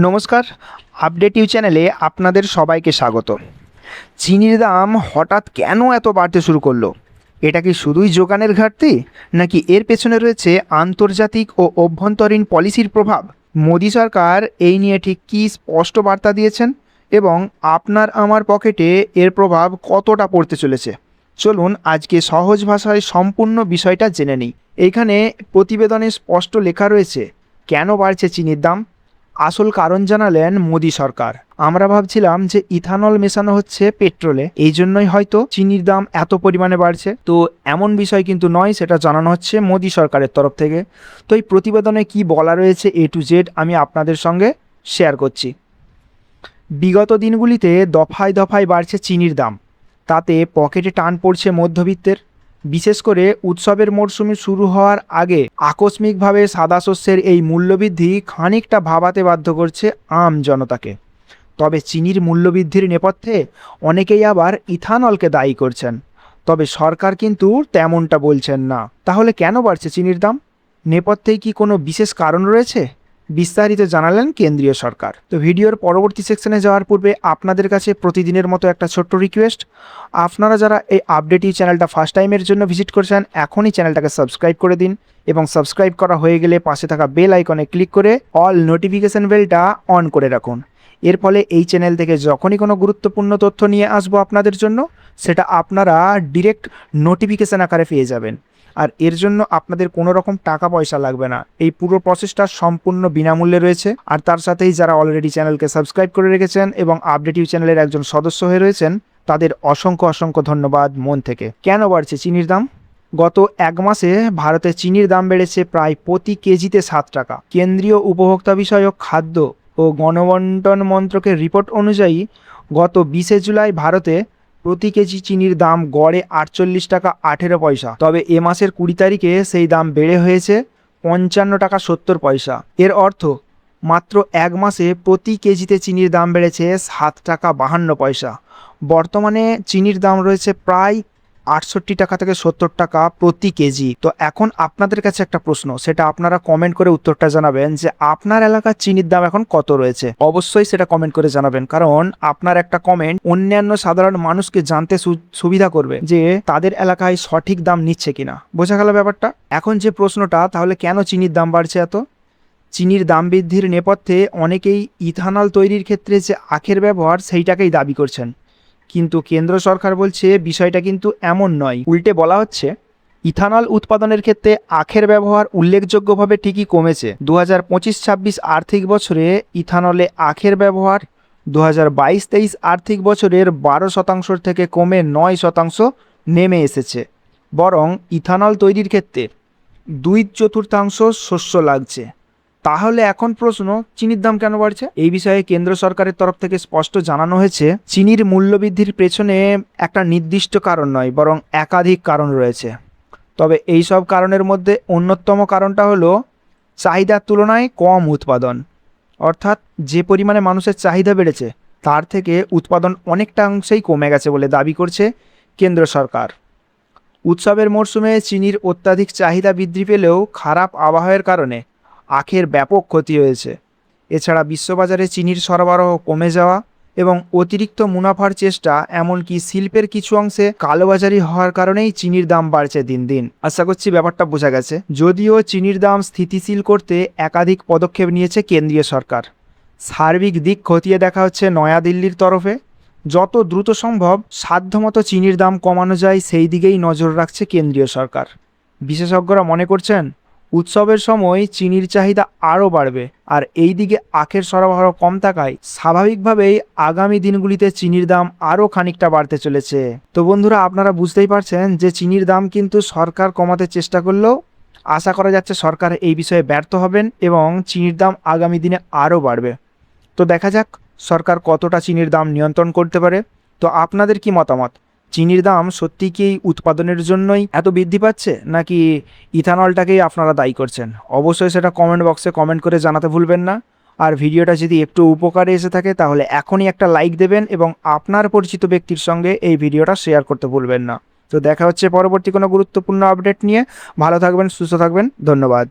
নমস্কার, update you চ্যানেলে আপনাদের সবাইকে স্বাগত। চিনির দাম হঠাৎ কেন এত বাড়তে শুরু করলো? এটা কি শুধুই যোগানের ঘাটতি, নাকি এর পেছনে রয়েছে আন্তর্জাতিক ও অভ্যন্তরীণ পলিসির প্রভাব? মোদী সরকার এই নিয়ে ঠিক কী স্পষ্ট বার্তা দিয়েছেন এবং আপনার আমার পকেটে এর প্রভাব কতটা পড়তে চলেছে? চলুন আজকে সহজ ভাষায় সম্পূর্ণ বিষয়টা জেনে নিই। এইখানে প্রতিবেদনে স্পষ্ট লেখা রয়েছে কেন বাড়ছে চিনির দাম। আসল কারণ জানালেন মোদী সরকার। আমরা ভাবছিলাম যে ইথানল মেশানো হচ্ছে পেট্রোলে, এই জন্যই হয়তো চিনির দাম এত পরিমাণে বাড়ছে। তো এমন বিষয় কিন্তু নয়, সেটা জানানো হচ্ছে মোদী সরকারের তরফ থেকে। তো এই প্রতিবেদনে কি বলা রয়েছে A to Z আমি আপনাদের সঙ্গে শেয়ার করছি। বিগত দিনগুলিতে দফায় দফায় বাড়ছে চিনির দাম, তাতে পকেটে টান পড়ছে মধ্যবিত্তের। বিশেষ করে উৎসবের মরশুমে শুরু হওয়ার আগে আকস্মিকভাবে সাদা শস্যের এই মূল্যবৃদ্ধি খানিকটা ভাবাতে বাধ্য করছে আম জনতাকে। তবে চিনির মূল্যবৃদ্ধির নেপথ্যে অনেকেই আবার ইথানলকে দায়ী করছেন, তবে সরকার কিন্তু তেমনটা বলছেন না। তাহলে কেন বাড়ছে চিনির দাম? নেপথ্যেই কি কোনো বিশেষ কারণ রয়েছে? বিস্তারিত জানালেন কেন্দ্রীয় সরকার। তো ভিডিওর পরবর্তী সেকশনে যাওয়ার পূর্বে আপনাদের কাছে প্রতিদিনের মতো একটা ছোট্ট রিকোয়েস্ট, আপনারা যারা এই আপডেট ইউ চ্যানেলটা ফার্স্ট টাইমের জন্য ভিজিট করছেন, এখনই চ্যানেলটাকে সাবস্ক্রাইব করে দিন এবং সাবস্ক্রাইব করা হয়ে গেলে পাশে থাকা বেল আইকনে ক্লিক করে অল নোটিফিকেশন বেলটা অন করে রাখুন। এর ফলে এই চ্যানেল থেকে যখনই কোনো গুরুত্বপূর্ণ তথ্য নিয়ে আসবো আপনাদের জন্য, সেটা আপনারা ডিরেক্ট নোটিফিকেশান আকারে পেয়ে যাবেন। আর এর জন্য আপনাদের কোনো রকম টাকা পয়সা লাগবে না। এই পুরো প্রসেসটা সম্পূর্ণ বিনামূল্যে রয়েছে। আর তার সাথেই যারা অলরেডি চ্যানেলকে সাবস্ক্রাইব করে রেখেছেন এবং আপডেট ইউ চ্যানেলের একজন সদস্য হয়ে রয়েছেন, তাদের অসংখ্য অসংখ্য ধন্যবাদ মন থেকে। কেন বাড়ছে চিনির দাম? গত এক মাসে ভারতে চিনির দাম বেড়েছে প্রায় প্রতি কেজিতে 7 টাকা। কেন্দ্রীয় উপভোক্তা বিষয়ক খাদ্য ও গণবন্টন মন্ত্রকের রিপোর্ট অনুযায়ী গত 20শে জুলাই ভারতে প্রতি কেজি চিনির দাম গড়ে 48 টাকা 18 পয়সা। তবে এ মাসের 20 তারিখে সেই দাম বেড়ে হয়েছে 55 টাকা 70 পয়সা। এর অর্থ মাত্র এক মাসে প্রতি কেজিতে চিনির দাম বেড়েছে 7 টাকা 52 পয়সা। বর্তমানে চিনির দাম রয়েছে প্রায় 68 টাকা থেকে 70 টাকা প্রতি কেজি। তো এখন আপনাদের কাছে একটা প্রশ্ন, সেটা আপনারা কমেন্ট করে উত্তরটা জানাবেন যে আপনার এলাকার চিনির দাম এখন কত রয়েছে। অবশ্যই সেটা কমেন্ট করে জানাবেন, কারণ আপনার একটা কমেন্ট অন্যান্য সাধারণ মানুষকে জানতে সুবিধা করবে যে তাদের এলাকায় সঠিক দাম নিচ্ছে কিনা। বোঝা গেল ব্যাপারটা? এখন যে প্রশ্নটা, তাহলে কেন চিনির দাম বাড়ছে এত? চিনির দাম বৃদ্ধির নেপথ্যে অনেকেই ইথানল তৈরির ক্ষেত্রে যে আখের ব্যবহার সেইটাকেই দাবি করছেন, কিন্তু কেন্দ্র সরকার বলছে বিষয়টা কিন্তু এমন নয়। উল্টে বলা হচ্ছে ইথানল উৎপাদনের ক্ষেত্রে আখের ব্যবহার উল্লেখযোগ্যভাবে ঠিকই কমেছে। 2025-26 আর্থিক বছরে ইথানলে আখের ব্যবহার 2022-23 আর্থিক বছরের 12% থেকে কমে 9% নেমে এসেছে। বরং ইথানল তৈরির ক্ষেত্রে 2/4 শস্য লাগছে। তাহলে এখন প্রশ্ন, চিনির দাম কেন বাড়ছে? এই বিষয়ে কেন্দ্র সরকারের তরফ থেকে স্পষ্ট জানানো হয়েছে, চিনির মূল্যবৃদ্ধির পেছনে একটা নির্দিষ্ট কারণ নয়, বরং একাধিক কারণ রয়েছে। তবে এই সব কারণের মধ্যে অন্যতম কারণটা হলো চাহিদার তুলনায় কম উৎপাদন। অর্থাৎ যে পরিমাণে মানুষের চাহিদা বেড়েছে, তার থেকে উৎপাদন অনেকটা অংশেই কমে গেছে বলে দাবি করছে কেন্দ্র সরকার। উৎসবের মরশুমে চিনির অত্যাধিক চাহিদা বৃদ্ধি পেলেও খারাপ আবহাওয়ার কারণে আখের ব্যাপক ক্ষতি হয়েছে। এছাড়া বিশ্ববাজারে চিনির সরবরাহ কমে যাওয়া এবং অতিরিক্ত মুনাফার চেষ্টা, এমনকি শিল্পের কিছু অংশে কালোবাজারি হওয়ার কারণেই চিনির দাম বাড়ছে দিন দিন। আশা করছি ব্যাপারটা বোঝা গেছে। যদিও চিনির দাম স্থিতিশীল করতে একাধিক পদক্ষেপ নিয়েছে কেন্দ্রীয় সরকার, সার্বিক দিক খতিয়ে দেখা হচ্ছে নয়াদিল্লির তরফে। যত দ্রুত সম্ভব সাধ্যমতো চিনির দাম কমানো যায় সেই দিকেই নজর রাখছে কেন্দ্রীয় সরকার। বিশেষজ্ঞরা মনে করছেন উৎসবের সময় চিনির চাহিদা আরও বাড়বে, আর এই দিকে আখের সরবরাহ কম থাকায় স্বাভাবিকভাবেই আগামী দিনগুলিতে চিনির দাম আরও খানিকটা বাড়তে চলেছে। তো বন্ধুরা, আপনারা বুঝতেই পারছেন যে চিনির দাম কিন্তু সরকার কমাতে চেষ্টা করলেও আশা করা যাচ্ছে সরকার এই বিষয়ে ব্যর্থ হবেন এবং চিনির দাম আগামী দিনে আরও বাড়বে। তো দেখা যাক সরকার কতটা চিনির দাম নিয়ন্ত্রণ করতে পারে। তো আপনাদের কি মতামত? চিনির দাম সত্যি কি উৎপাদনের জন্যই এত বৃদ্ধি পাচ্ছে, নাকি ইথানলটাকেই আপনারা দায়ী করছেন? অবশ্যই সেটা কমেন্ট বক্সে কমেন্ট করে জানাতে ভুলবেন না। আর ভিডিওটা যদি একটু উপকারে এসে থাকে তাহলে এখনই একটা লাইক দেবেন এবং আপনার পরিচিত ব্যক্তির সঙ্গে এই ভিডিওটা শেয়ার করতে ভুলবেন না। তো দেখা হচ্ছে পরবর্তী কোনো গুরুত্বপূর্ণ আপডেট নিয়ে। ভালো থাকবেন, সুস্থ থাকবেন, ধন্যবাদ।